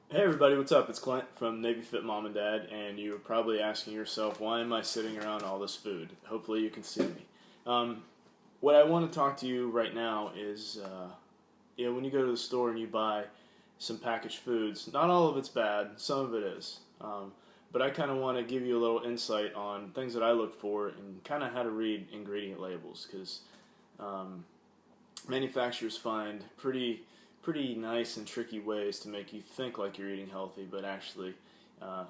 Hey everybody, what's up? It's Clint from Navy Fit Mom and Dad, and you're probably asking yourself, why am I sitting around all this food? Hopefully you can see me. Um, what I want to talk to you right now is, when you go to the store and you buy some packaged foods, not all of it's bad, some of it is. But I kind of want to give you a little insight on things that I look for and kind of how to read ingredient labels, because um, manufacturers find pretty nice and tricky ways to make you think like you're eating healthy, but actually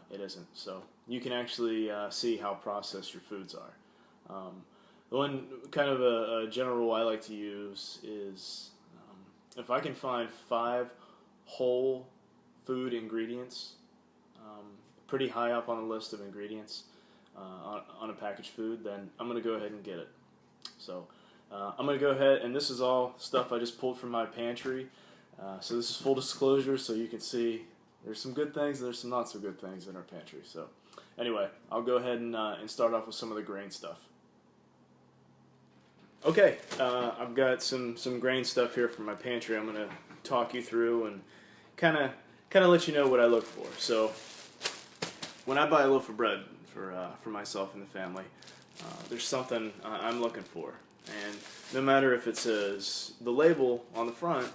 it isn't. So you can actually see how processed your foods are. The one kind of a general rule I like to use is if I can find 5 whole food ingredients, pretty high up on the list of ingredients on a packaged food, then I'm going to go ahead and get it. So I'm going to go ahead, and this is all stuff I just pulled from my pantry. So this is full disclosure, so you can see there's some good things and there's some not so good things in our pantry. So anyway, I'll go ahead and start off with some of the grain stuff. Okay, I've got some grain stuff here from my pantry. I'm going to talk you through and kind of let you know what I look for. So when I buy a loaf of bread for myself and the family, there's something I'm looking for, and no matter if it says the label on the front,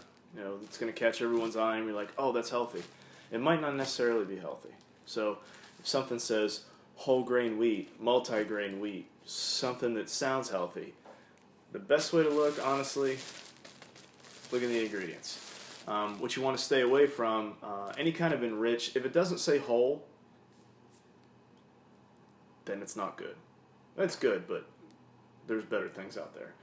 it's going to catch everyone's eye and be like, oh, that's healthy. It might not necessarily be healthy. So if something says whole grain wheat, multi-grain wheat, something that sounds healthy, the best way to look, honestly, look at the ingredients. What you want to stay away from, any kind of enriched, if it doesn't say whole, then it's not good. It's good, but there's better things out there.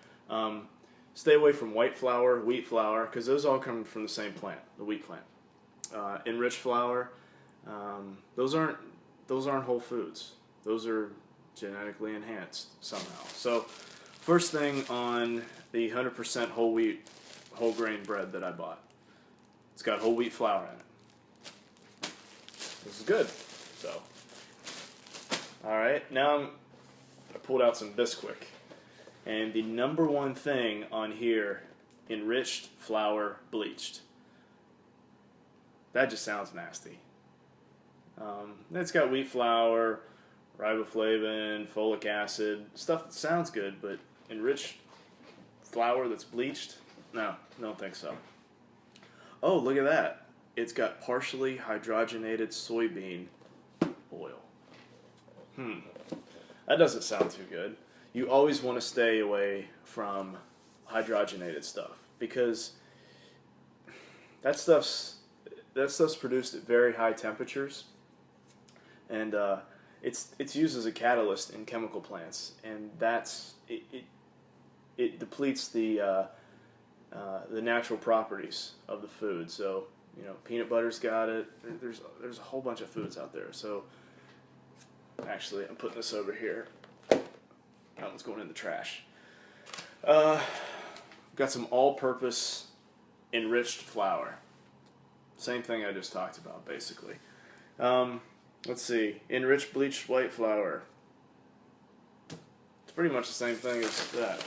Stay away from white flour, wheat flour, because those all come from the same plant, the wheat plant. Enriched flour, those aren't whole foods. Those are genetically enhanced somehow. So, first thing on the 100% whole wheat, whole grain bread that I bought, it's got whole wheat flour in it. This is good. So, all right, now I pulled out some Bisquick. And the number one thing on here, enriched flour bleached. That just sounds nasty. It's got wheat flour, riboflavin, folic acid, stuff that sounds good, but enriched flour that's bleached? No, don't think so. Oh, look at that. It's got partially hydrogenated soybean oil. That doesn't sound too good. You always want to stay away from hydrogenated stuff because that stuff's produced at very high temperatures, and it's used as a catalyst in chemical plants, and it depletes the natural properties of the food. So peanut butter's got it. There's a whole bunch of foods out there. So actually, I'm putting this over here. That one's going in the trash. Got some all-purpose enriched flour. Same thing I just talked about, basically. Let's see. Enriched bleached white flour. It's pretty much the same thing as that.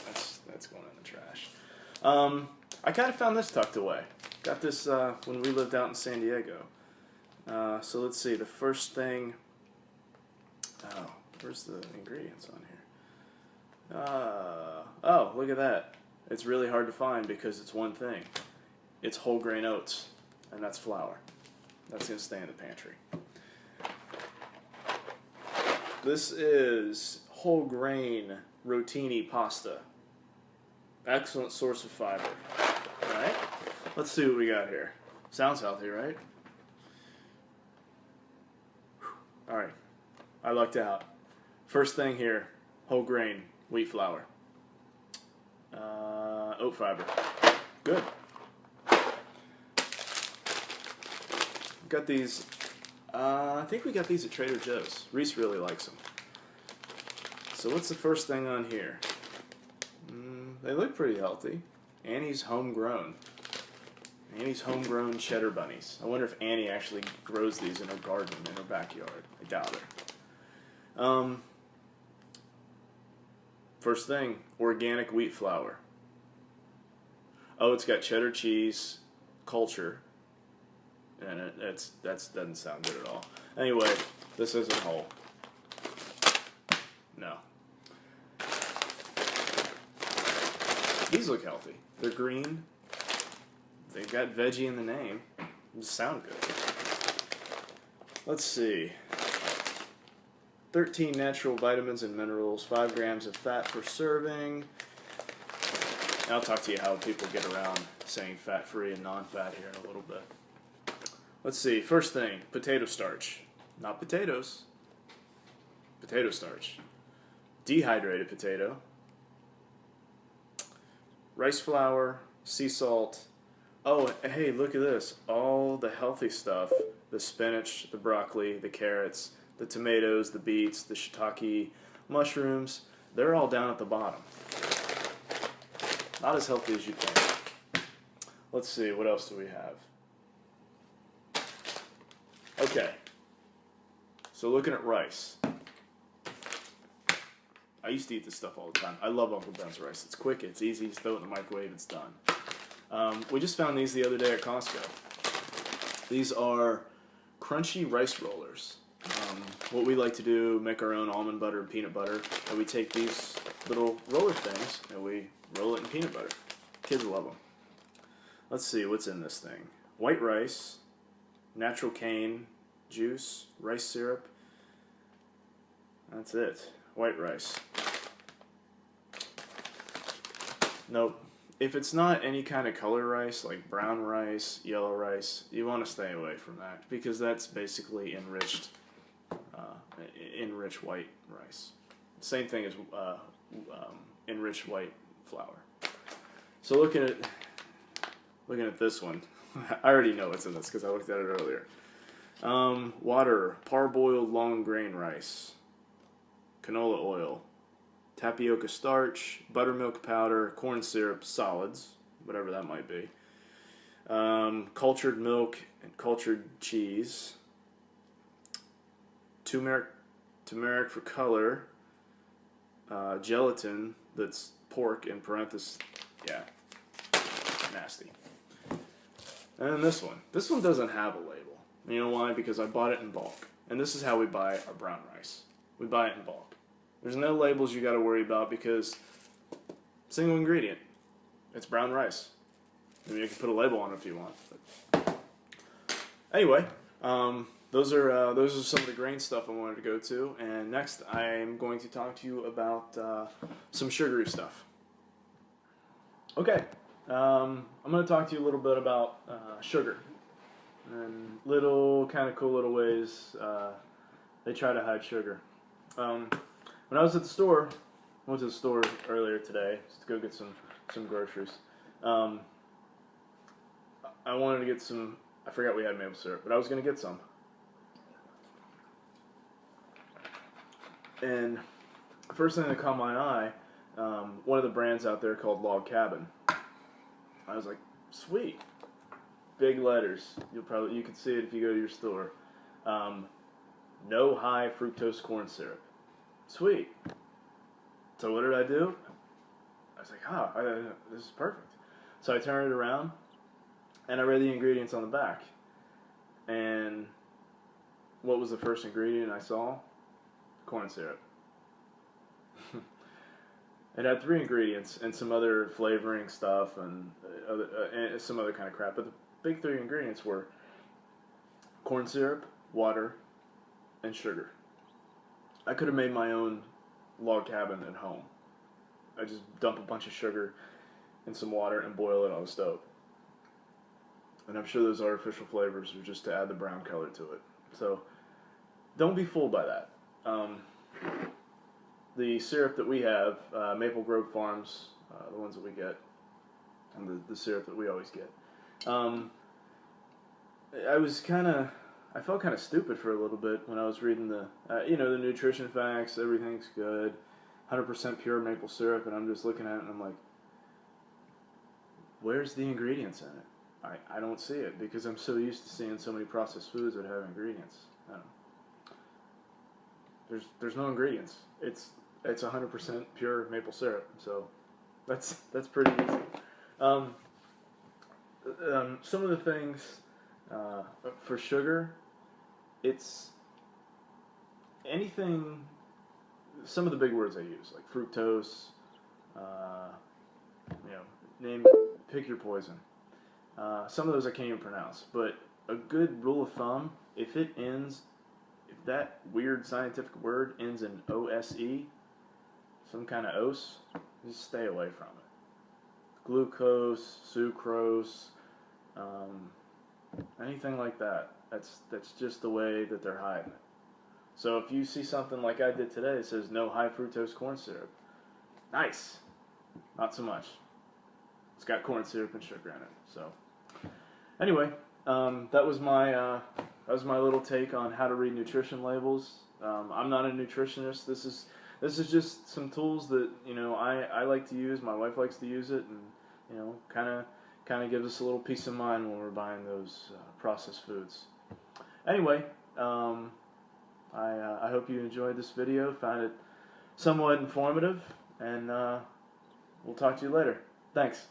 That's going in the trash. I kind of found this tucked away. Got this when we lived out in San Diego. So let's see. The first thing... Oh, where's the ingredients on here? Oh, look at that. It's really hard to find because it's one thing. It's whole grain oats, and that's flour. That's going to stay in the pantry. This is whole grain rotini pasta. Excellent source of fiber. Alright, let's see what we got here. Sounds healthy, right? Alright, I lucked out. First thing here, whole grain wheat flour. Oat fiber. Good. Got these, I think we got these at Trader Joe's. Reese really likes them. So what's the first thing on here? They look pretty healthy. Annie's homegrown. Annie's homegrown cheddar bunnies. I wonder if Annie actually grows these in her garden, in her backyard. I doubt it. First thing, organic wheat flour. Oh, it's got cheddar cheese, culture. and that doesn't sound good at all. Anyway, this isn't whole. No. These look healthy. They're green. They've got veggie in the name. They just sound good. Let's see. 13 natural vitamins and minerals, 5 grams of fat per serving. And I'll talk to you how people get around saying fat-free and non-fat here in a little bit. Let's see. First thing, potato starch. Not potatoes. Potato starch. Dehydrated potato. Rice flour, sea salt. Oh, hey, look at this. All the healthy stuff. The spinach, the broccoli, the carrots, the tomatoes, the beets, the shiitake, mushrooms. They're all down at the bottom. Not as healthy as you think. Let's see, what else do we have? Okay. So looking at rice. I used to eat this stuff all the time. I love Uncle Ben's rice. It's quick, it's easy, you throw it in the microwave, it's done. We just found these the other day at Costco. These are crunchy rice rollers. What we like to do, make our own almond butter and peanut butter, and we take these little roller things and we roll it in peanut butter. Kids love them. Let's see, what's in this thing? White rice, natural cane juice, rice syrup. That's it. White rice. Nope. If it's not any kind of color rice, like brown rice, yellow rice, you want to stay away from that because that's basically enriched white rice. Same thing as enriched white flour. So looking at this one, I already know what's in this because I looked at it earlier. Water, parboiled long grain rice, canola oil, tapioca starch, buttermilk powder, corn syrup, solids, whatever that might be, cultured milk and cultured cheese, turmeric for color, gelatin that's pork in parentheses, yeah, nasty. And then this one doesn't have a label. You know why? Because I bought it in bulk. And this is how we buy our brown rice. We buy it in bulk. There's no labels you got to worry about because single ingredient. It's brown rice. Maybe you can put a label on it if you want. But anyway, those are some of the grain stuff I wanted to go to. And next, I'm going to talk to you about some sugary stuff. Okay, I'm going to talk to you a little bit about sugar and little kind of cool little ways they try to hide sugar. When I was at the store, I went to the store earlier today just to go get some groceries. I wanted to get some, I forgot we had maple syrup, but I was going to get some. And the first thing that caught my eye, one of the brands out there called Log Cabin. I was like, sweet. Big letters. You can see it if you go to your store. No high fructose corn syrup. Sweet. So what did I do? I was like, this is perfect. So I turned it around, and I read the ingredients on the back. And what was the first ingredient I saw? Corn syrup. It had 3 ingredients and some other flavoring stuff and some other kind of crap. But the big 3 ingredients were corn syrup, water, and sugar. I could have made my own log cabin at home. I just dump a bunch of sugar in some water and boil it on the stove. And I'm sure those artificial flavors are just to add the brown color to it. So don't be fooled by that. The syrup that we have, Maple Grove Farms, the ones that we get, and the syrup that we always get. I felt kind of stupid for a little bit when I was reading the nutrition facts. Everything's good, 100% pure maple syrup, and I'm just looking at it and I'm like, where's the ingredients in it? I don't see it because I'm so used to seeing so many processed foods that have ingredients. There's no ingredients. It's 100% pure maple syrup, so that's pretty easy. Some of the things For sugar, it's anything. Some of the big words I use, like fructose. Name, pick your poison. Some of those I can't even pronounce. But a good rule of thumb, if that weird scientific word ends in OSE, some kind of ose, just stay away from it. Glucose, sucrose, anything like that. That's just the way that they're hiding it. So if you see something like I did today that says no high fructose corn syrup, nice. Not so much. It's got corn syrup and sugar in it. So anyway, that was my little take on how to read nutrition labels. I'm not a nutritionist. This is just some tools that I like to use. My wife likes to use it, and kind of gives us a little peace of mind when we're buying those processed foods. Anyway, I hope you enjoyed this video, found it somewhat informative, and we'll talk to you later. Thanks.